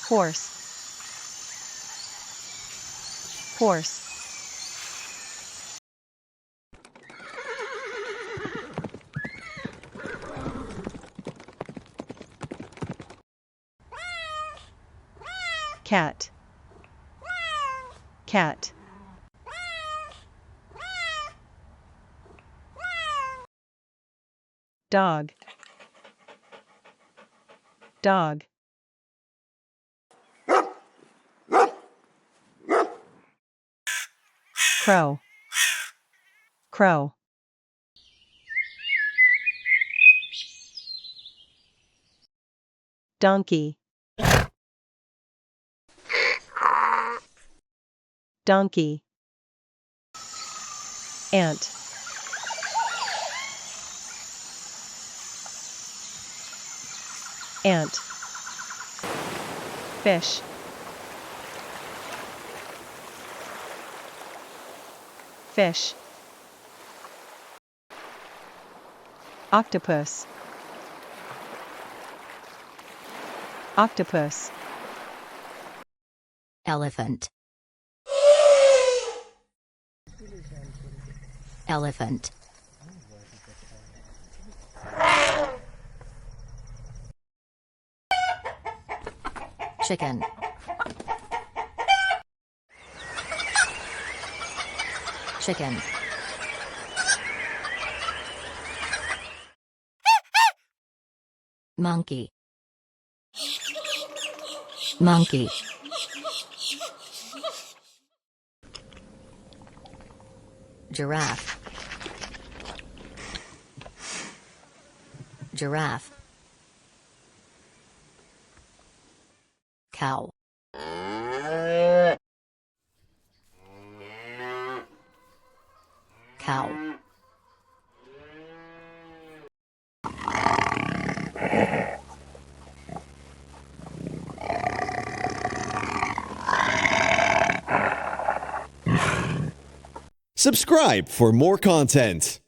Horse. Horse. Cat. Cat. Dog. Dog. Crow. Crow. Donkey. Donkey. Ant. Ant. Fish. Fish. Octopus. Octopus. Elephant. Elephant. Chicken. Chicken. Monkey. Monkey. Giraffe. Giraffe. Cow. Cow. Subscribe for more content.